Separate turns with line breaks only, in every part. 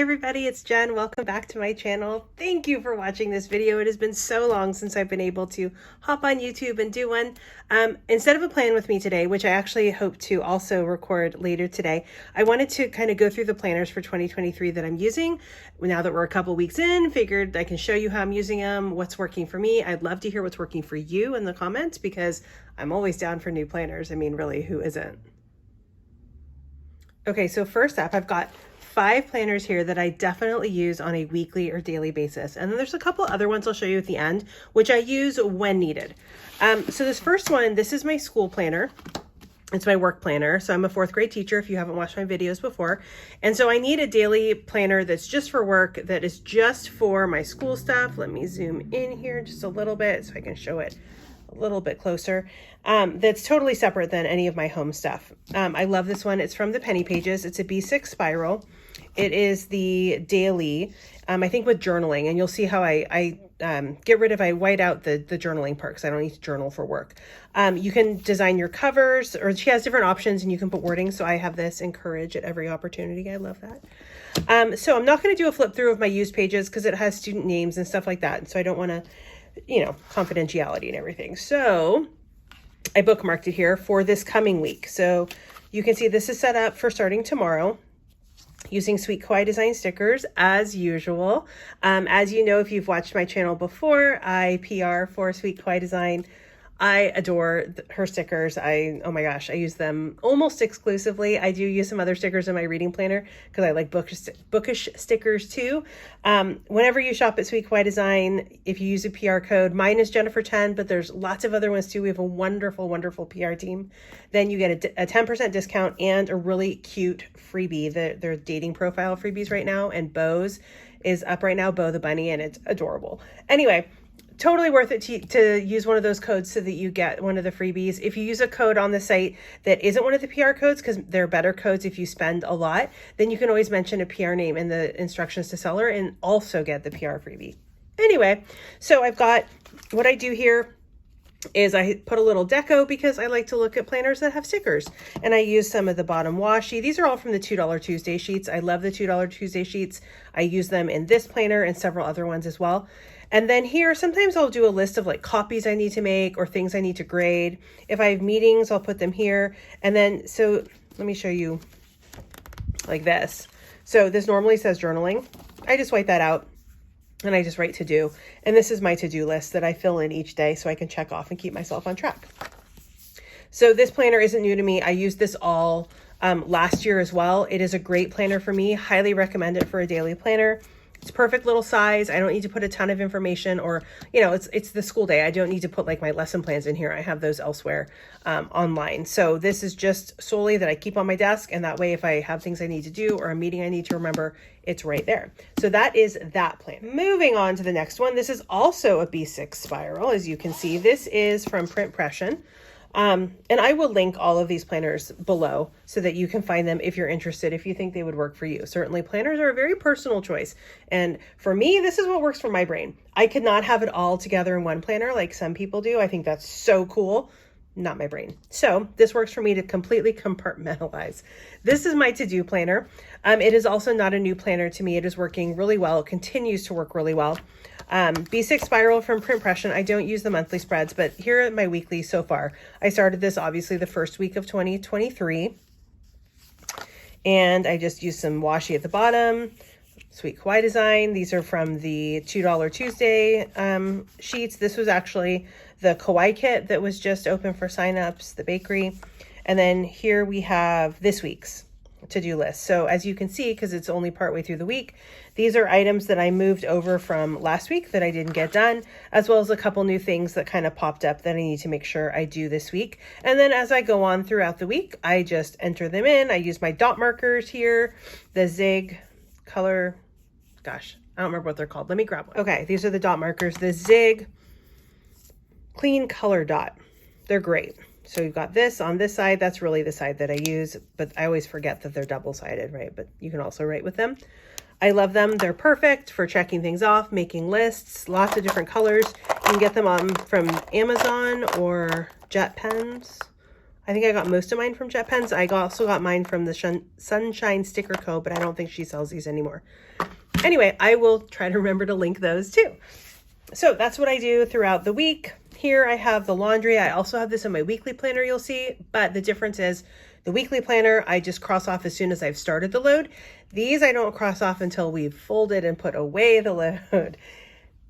everybody, it's Jen. Welcome back to my channel. Thank you for watching this video. It has been so long since I've been able to hop on YouTube and do one. Instead of a plan with me today, which I actually hope to also record later today, I wanted to kind of go through the planners for 2023 that I'm using. Now that we're a couple weeks in, figured I can show you how I'm using them, what's working for me. I'd love to hear what's working for you in the comments because I'm always down for new planners. I mean, really, who isn't? Okay, so first up, I've got 5 planners here that I definitely use on a weekly or daily basis. And then there's a couple other ones I'll show you at the end, which I use when needed. So this first one, this is my school planner. It's my work planner. So I'm a 4th grade teacher if you haven't watched my videos before. And so I need a daily planner that's just for work, that is just for my school stuff. Let me zoom in here just a little bit so I can show it a little bit closer. That's totally separate than any of my home stuff. I love this one. It's from the Penny Pages. It's a B6 spiral. It is the daily, I think with journaling, and you'll see how I white out the journaling part because I don't need to journal for work. You can design your covers, or she has different options and you can put wording. So I have this encourage at every opportunity. I love that. So I'm not going to do a flip through of my used pages because it has student names and stuff like that. So I don't want to, confidentiality and everything. So I bookmarked it here for this coming week. So you can see this is set up for starting tomorrow using Sweet Kawaii Design stickers as usual. As you know, if you've watched my channel before, I PR for Sweet Kawaii Design. I adore her stickers. Oh my gosh, I use them almost exclusively. I do use some other stickers in my reading planner because I like bookish stickers too. Whenever you shop at Sweet Kawaii Design, if you use a PR code, mine is Jennifer10, but there's lots of other ones too. We have a wonderful, wonderful PR team. Then you get a 10% discount and a really cute freebie. Their dating profile freebies right now, and Bo's is up right now, Bo the bunny, and it's adorable. Anyway, totally worth it to use one of those codes so that you get one of the freebies. If you use a code on the site that isn't one of the PR codes, because they're better codes if you spend a lot, then you can always mention a PR name in the instructions to seller and also get the PR freebie. Anyway, so I've got, what I do here is I put a little deco because I like to look at planners that have stickers. And I use some of the bottom washi. These are all from the $2 Tuesday sheets. I love the $2 Tuesday sheets. I use them in this planner and several other ones as well. And then here, sometimes I'll do a list of like copies I need to make or things I need to grade. If I have meetings, I'll put them here. And then, so let me show you like this. So this normally says journaling. I just white that out and I just write to do. And this is my to-do list that I fill in each day so I can check off and keep myself on track. So this planner isn't new to me. I used this all last year as well. It is a great planner for me. Highly recommend it for a daily planner. It's perfect little size. I don't need to put a ton of information, or, it's the school day. I don't need to put like my lesson plans in here. I have those elsewhere online. So this is just solely that I keep on my desk. And that way, if I have things I need to do or a meeting I need to remember, it's right there. So that is that plan. Moving on to the next one. This is also a B6 spiral. As you can see, this is from Pression. And I will link all of these planners below so that you can find them if you're interested, if you think they would work for you. Certainly planners are a very personal choice. And for me, this is what works for my brain. I could not have it all together in one planner like some people do. I think that's so cool. Not my brain. So this works for me to completely compartmentalize. This is my to-do planner. It is also not a new planner to me. It is working really well. It continues to work really well. B6 spiral from Pression. I don't use the monthly spreads, but here are my weekly so far. I started this obviously the first week of 2023. And I just used some washi at the bottom. Sweet Kawaii Design. These are from the $2 Tuesday sheets. This was actually the Kawaii kit that was just open for signups, the bakery. And then here we have this week's to-do list. So as you can see, because it's only partway through the week, these are items that I moved over from last week that I didn't get done, as well as a couple new things that kind of popped up that I need to make sure I do this week. And then as I go on throughout the week, I just enter them in. I use my dot markers here, the Zig color, gosh, I don't remember what they're called. Let me grab one. Okay, these are the dot markers, the Zig Clean Color Dot. They're great. So you've got this on this side. That's really the side that I use, but I always forget that they're double-sided, right? But you can also write with them. I love them. They're perfect for checking things off, making lists, lots of different colors. You can get them from Amazon or Jet Pens. I think I got most of mine from Jet Pens. I also got mine from the Sunshine Sticker Co., but I don't think she sells these anymore. Anyway, I will try to remember to link those too. So that's what I do throughout the week. Here I have the laundry. I also have this in my weekly planner, you'll see, but the difference is the weekly planner, I just cross off as soon as I've started the load. These I don't cross off until we've folded and put away the load.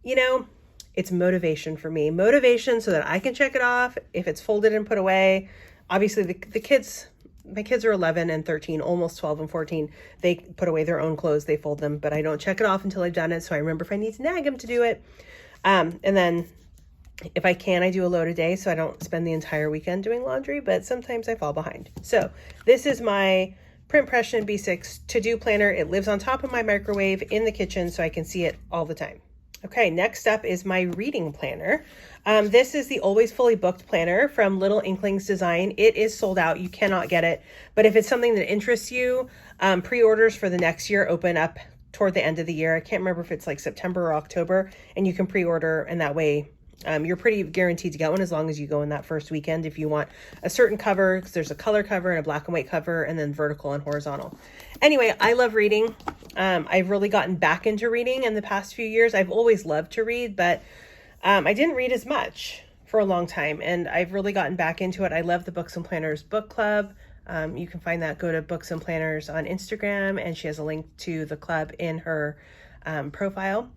You know, it's motivation for me. Motivation so that I can check it off if it's folded and put away. Obviously the kids, my kids are 11 and 13, almost 12 and 14. They put away their own clothes, they fold them, but I don't check it off until I've done it. So I remember if I need to nag them to do it. And then if I can, I do a load a day so I don't spend the entire weekend doing laundry, but sometimes I fall behind. So this is my Print Pression B6 to-do planner. It lives on top of my microwave in the kitchen so I can see it all the time. Okay, next up is my reading planner. This is the Always Fully Booked planner from Little Inklings Design. It is sold out. You cannot get it. But if it's something that interests you, pre-orders for the next year open up toward the end of the year. I can't remember if it's like September or October, and you can pre-order, and that way you're pretty guaranteed to get one as long as you go in that first weekend. If you want a certain cover, because there's a color cover and a black and white cover, and then vertical and horizontal. Anyway, I love reading. I've really gotten back into reading in the past few years. I've always loved to read, but I didn't read as much for a long time, and I've really gotten back into it. I love the Books and Planners book club. You can find that, go to Books and Planners on Instagram, and she has a link to the club in her profile.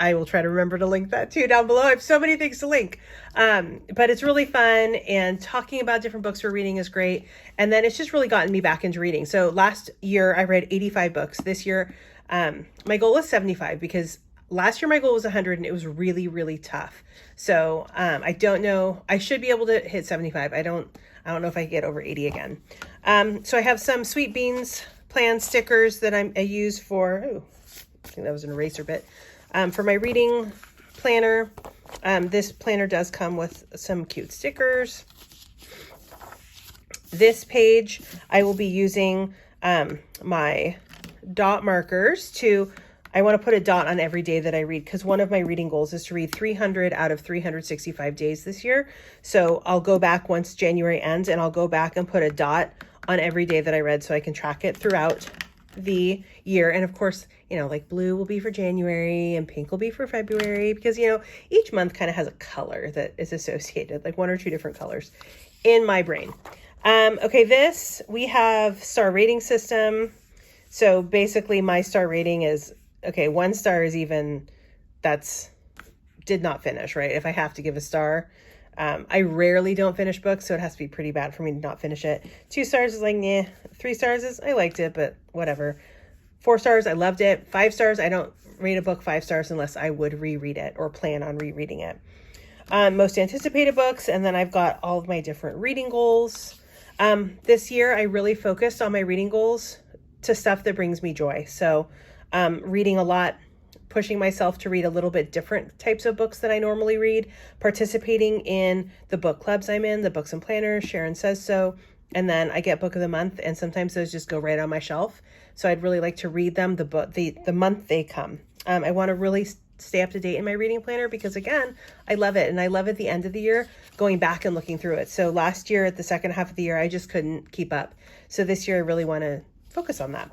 I will try to remember to link that too down below. I have so many things to link. But it's really fun, and talking about different books we're reading is great. And then it's just really gotten me back into reading. So last year I read 85 books. This year, my goal is 75 because last year my goal was 100 and it was really, really tough. So I don't know. I should be able to hit 75. I don't know if I can get over 80 again. So I have some Sweet Beans plan stickers that I use for, I think that was an eraser bit. For my reading planner, this planner does come with some cute stickers. This page, I will be using my dot markers I want to put a dot on every day that I read, because one of my reading goals is to read 300 out of 365 days this year. So I'll go back once January ends, and I'll go back and put a dot on every day that I read so I can track it throughout the year. And of course, like blue will be for January and pink will be for February, because, each month kind of has a color that is associated, like 1 or 2 different colors in my brain. Okay, we have star rating system. So basically my star rating is, 1 star is did not finish, right? If I have to give a star, I rarely don't finish books, so it has to be pretty bad for me to not finish it. 2 stars is like, nah. 3 stars is, I liked it, but whatever. 4 stars, I loved it. 5 stars, I don't rate a book 5 stars unless I would reread it or plan on rereading it. Most anticipated books, and then I've got all of my different reading goals. This year, I really focused on my reading goals to stuff that brings me joy. So reading a lot, pushing myself to read a little bit different types of books than I normally read, participating in the book clubs I'm in, the Books and Planners, Sharon Says So, and then I get Book of the Month, and sometimes those just go right on my shelf. So I'd really like to read them the month they come. I want to really stay up to date in my reading planner because, again, I love it. And I love at the end of the year going back and looking through it. So last year at the second half of the year, I just couldn't keep up. So this year I really want to focus on that.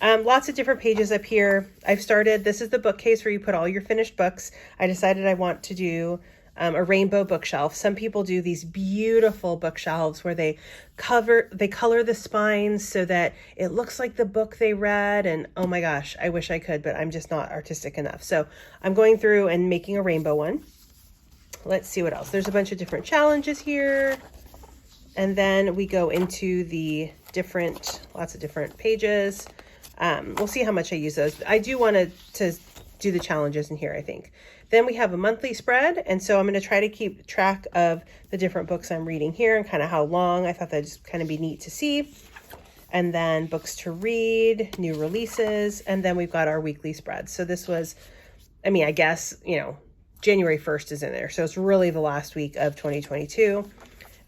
Lots of different pages up here. This is the bookcase where you put all your finished books. I decided I want to do a rainbow bookshelf. Some people do these beautiful bookshelves where they color the spines so that it looks like the book they read. And oh my gosh, I wish I could, but I'm just not artistic enough. So I'm going through and making a rainbow one. Let's see what else. There's a bunch of different challenges here. And then we go into the lots of different pages. We'll see how much I use those. I do want to do the challenges in here, I think. Then we have a monthly spread. And so I'm going to try to keep track of the different books I'm reading here and kind of how long. I thought that'd just kind of be neat to see. And then books to read, new releases. And then we've got our weekly spread. So this was, I guess, January 1st is in there. So it's really the last week of 2022.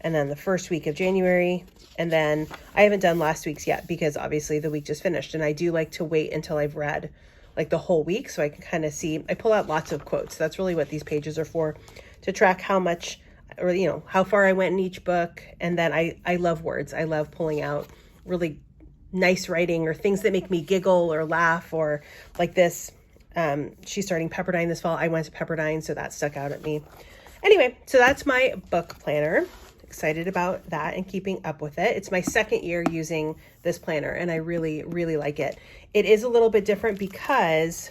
And then the first week of January. And then I haven't done last week's yet because obviously the week just finished. And I do like to wait until I've read like the whole week so I can kind of see. I pull out lots of quotes. That's really what these pages are for, to track how much or, you know, how far I went in each book. And then I love words. I love pulling out really nice writing or things that make me giggle or laugh, or like this. She's starting Pepperdine this fall. I went to Pepperdine, so that stuck out at me. Anyway, so that's my book planner. Excited about that and keeping up with it. It's my second year using this planner, and I really, really like it. It is a little bit different because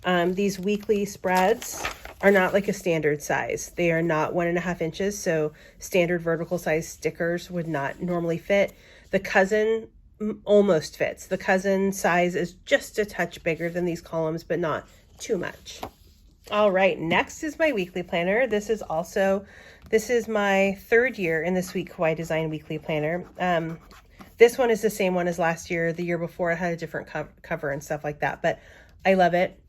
these weekly spreads are not like a standard size. They are not 1.5 inches, so standard vertical size stickers would not normally fit. The Cousin almost fits. The Cousin size is just a touch bigger than these columns, but not too much. All right, next is my weekly planner. This is my third year in the Sweet Kawaii Design weekly planner. This one is the same one as last year. The year before it had a different cover and stuff like that, but I love it.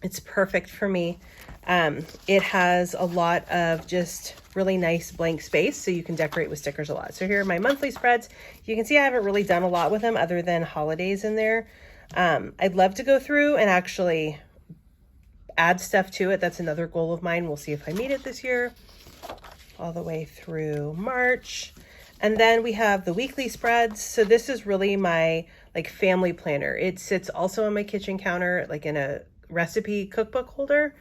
It's perfect for me. It has a lot of just really nice blank space, so you can decorate with stickers a lot. So here are my monthly spreads. You can see I haven't really done a lot with them other than holidays in there. I'd love to go through and actually add stuff to it. That's another goal of mine. We'll see if I meet it this year. All the way through March. And then we have the weekly spreads. So this is really my like family planner. It sits also on my kitchen counter, like in a recipe cookbook holder.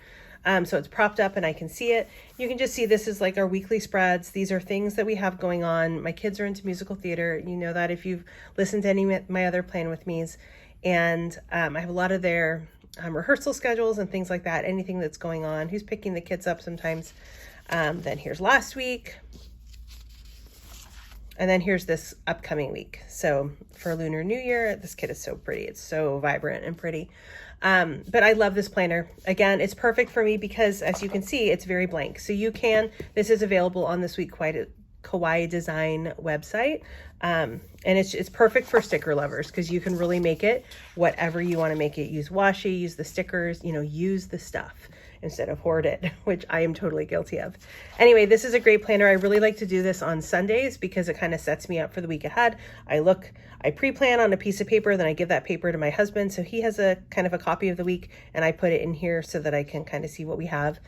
So it's propped up and I can see it. You can just see this is like our weekly spreads. These are things that we have going on. My kids are into musical theater. You know that if you've listened to any of my other Plan With Me's. And I have a lot of their rehearsal schedules and things like that. Anything that's going on. Who's picking the kids up sometimes. Then here's last week. And then here's this upcoming week. So for Lunar New Year, this kit is so pretty. It's so vibrant and pretty. But I love this planner. Again, it's perfect for me because as you can see, it's very blank. So this is available on the Sweet Kawaii Design website. And it's perfect for sticker lovers because you can really make it whatever you want to make it. Use washi, use the stickers, use the stuff instead of hoard it, which I am totally guilty of. Anyway, this is a great planner. I really like to do this on Sundays because it kind of sets me up for the week ahead. I pre-plan on a piece of paper, then I give that paper to my husband. So he has a kind of a copy of the week and I put it in here so that I can kind of see what we have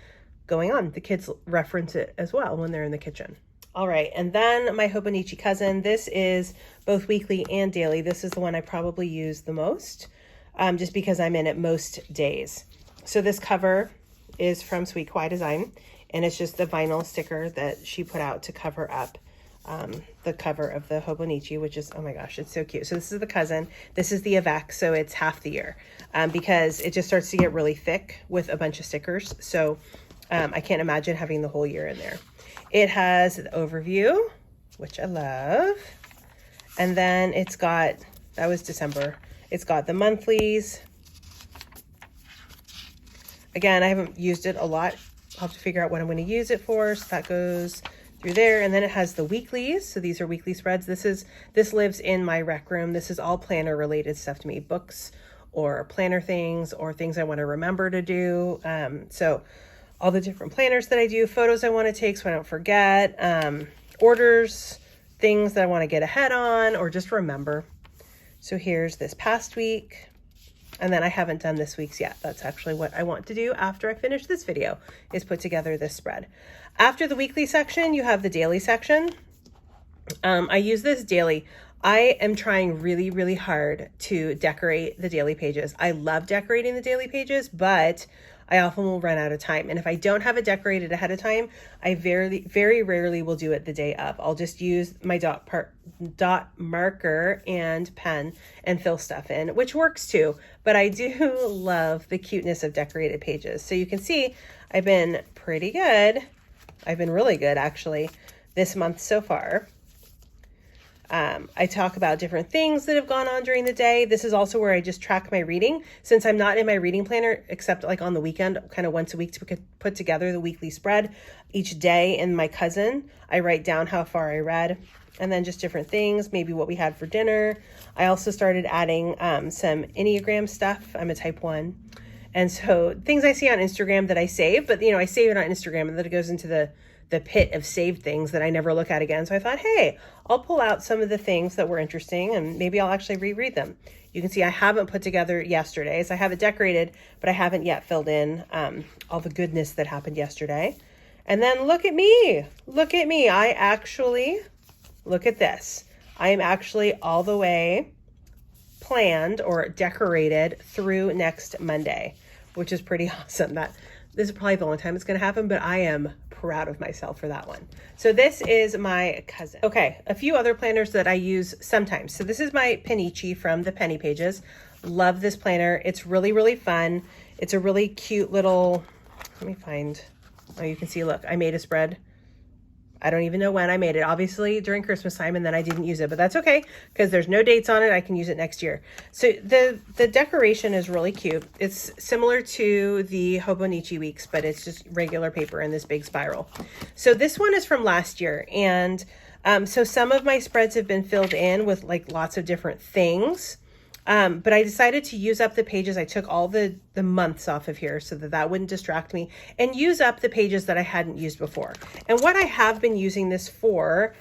going on. The kids reference it as well when they're in the kitchen. All right, and then my Hobonichi Cousin. This is both weekly and daily. This is the one I probably use the most, just because I'm in it most days. So this cover is from Sweet Kawaii Design, and it's just the vinyl sticker that she put out to cover up the cover of the Hobonichi, which is, oh my gosh, it's so cute. So this is the Cousin. This is the Avec, so it's half the year because it just starts to get really thick with a bunch of stickers. So I can't imagine having the whole year in there. It has the overview, which I love. And then it's got, that was December. It's got the monthlies. Again, I haven't used it a lot. I'll have to figure out what I'm going to use it for. So that goes through there. And then it has the weeklies. So these are weekly spreads. This lives in my rec room. This is all planner related stuff to me. Books or planner things or things I want to remember to do. So all the different planners that I do, photos I want to take so I don't forget, orders, things that I want to get ahead on or just remember. So here's this past week. And then I haven't done this week's yet. That's actually what I want to do after I finish this video, is put together this spread. After the weekly section, you have the daily section. I use this daily. I am trying really, really hard to decorate the daily pages. I love decorating the daily pages, but I often will run out of time. And if I don't have it decorated ahead of time, I very rarely will do it the day of. I'll just use my dot marker and pen and fill stuff in, which works too. But I do love the cuteness of decorated pages. So you can see I've been pretty good. I've been really good actually this month so far. I talk about different things that have gone on during the day. This is also where I just track my reading. Since I'm not in my reading planner, except like on the weekend, kind of once a week to put together the weekly spread. Each day in my Cousin, I write down how far I read and then just different things, maybe what we had for dinner. I also started adding some Enneagram stuff. I'm a type 1. And so things I see on Instagram that I save, but I save it on Instagram and then it goes into the pit of saved things that I never look at again. So I thought, hey, I'll pull out some of the things that were interesting and maybe I'll actually reread them. You can see I haven't put together yesterday's. I have it decorated, but I haven't yet filled in all the goodness that happened yesterday. And then look at me. Look at me. Look at this. I am actually all the way planned or decorated through next Monday, which is pretty awesome. This is probably the only time it's going to happen, but I am proud of myself for that one. So this is my cousin. Okay, a few other planners that I use sometimes. So this is my Pennichi from the Penny Pages. Love this planner. It's really, really fun. It's a really cute little, let me find, oh, you can see, look, I made a spread. I don't even know when I made it, obviously during Christmas time, and then I didn't use it, but that's okay because there's no dates on it. I can use it next year. So the decoration is really cute. It's similar to the Hobonichi Weeks, but it's just regular paper in this big spiral. So this one is from last year, and so some of my spreads have been filled in with like lots of different things. But I decided to use up the pages. I took all the months off of here so that wouldn't distract me, and use up the pages that I hadn't used before. And what I have been using this for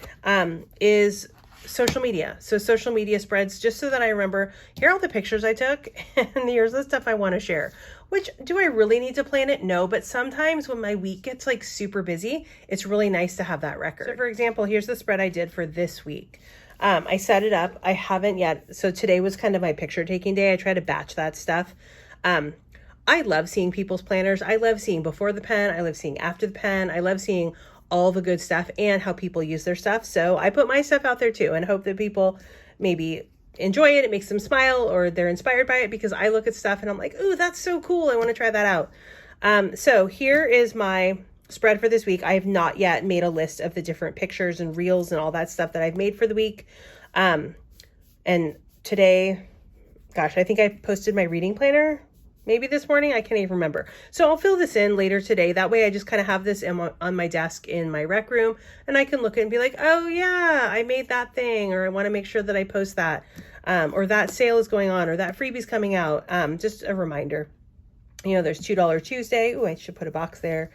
is social media. So social media spreads, just so that I remember, here are all the pictures I took and here's the stuff I want to share. Which, do I really need to plan it? No, but sometimes when my week gets like super busy, it's really nice to have that record. So for example, here's the spread I did for this week. I set it up. I haven't yet. So today was kind of my picture taking day. I try to batch that stuff. I love seeing people's planners. I love seeing before the pen. I love seeing after the pen. I love seeing all the good stuff and how people use their stuff. So I put my stuff out there too, and hope that people maybe enjoy it. It makes them smile, or they're inspired by it, because I look at stuff and I'm like, ooh, that's so cool. I want to try that out. So here is my spread for this week. I have not yet made a list of the different pictures and reels and all that stuff that I've made for the week. And today, gosh, I think I posted my reading planner maybe this morning. I can't even remember. So I'll fill this in later today. That way I just kind of have this on my desk in my rec room, and I can look at it and be like, oh yeah, I made that thing, or I want to make sure that I post that, or that sale is going on, or that freebie's coming out. Just a reminder, you know, there's $2 Tuesday. Ooh, I should put a box there.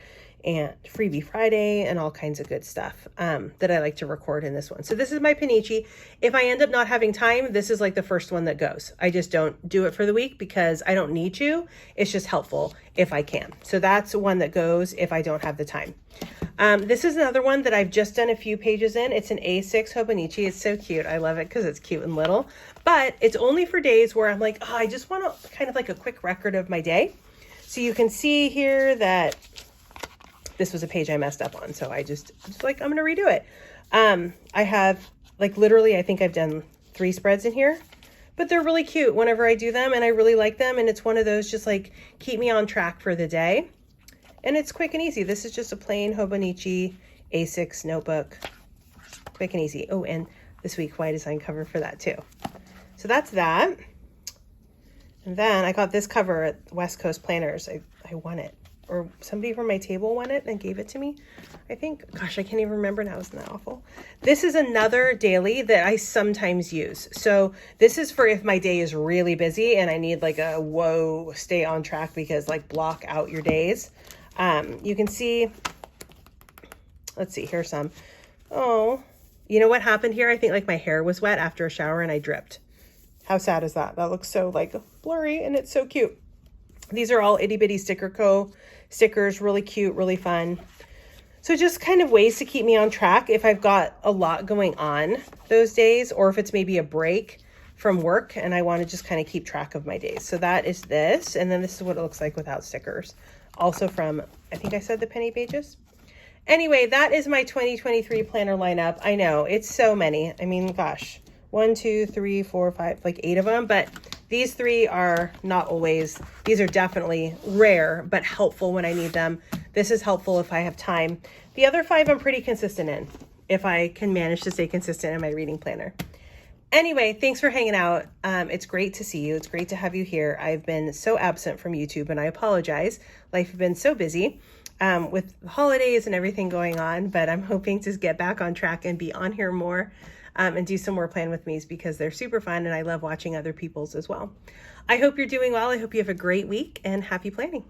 And freebie Friday and all kinds of good stuff that I like to record in this one. So this is my Pennichi. If I end up not having time, this is like the first one that goes. I just don't do it for the week because I don't need to. It's just helpful if I can. So that's one that goes if I don't have the time. This is another one that I've just done a few pages in. It's an A6 Hobonichi. It's so cute. I love it because it's cute and little. But it's only for days where I'm like, oh, I just want to kind of like a quick record of my day. So you can see here that this was a page I messed up on. So I just like, I'm going to redo it. I have like literally, I think I've done 3 spreads in here, but they're really cute whenever I do them, and I really like them. And it's one of those just like keep me on track for the day. And it's quick and easy. This is just a plain Hobonichi A6 notebook. Quick and easy. Oh, and this week Kawaii design cover for that too. So that's that. And then I got this cover at West Coast Planners. I won it. Or somebody from my table won it and gave it to me, I think. Gosh, I can't even remember now. Isn't that awful? This is another daily that I sometimes use. So this is for if my day is really busy and I need like a whoa, stay on track, because like block out your days. You can see, let's see, here's some. Oh, you know what happened here? I think like my hair was wet after a shower and I dripped. How sad is that? That looks so like blurry, and it's so cute. These are all Itty Bitty Sticker Co. stickers, really cute, really fun. So just kind of ways to keep me on track if I've got a lot going on those days, or if it's maybe a break from work and I want to just kind of keep track of my days. So that is this. And then this is what it looks like without stickers. Also from, I think I said the Penny Pages. Anyway, that is my 2023 planner lineup. I know it's so many. I mean, gosh, 1, 2, 3, 4, 5, like 8 of them, but these 3 are not always, these are definitely rare, but helpful when I need them. This is helpful if I have time. The other 5 I'm pretty consistent in, if I can manage to stay consistent in my reading planner. Anyway, thanks for hanging out. It's great to see you. It's great to have you here. I've been so absent from YouTube, and I apologize. Life has been so busy with the holidays and everything going on, but I'm hoping to get back on track and be on here more. And do some more Plan With Me's, because they're super fun and I love watching other people's as well. I hope you're doing well. I hope you have a great week, and happy planning.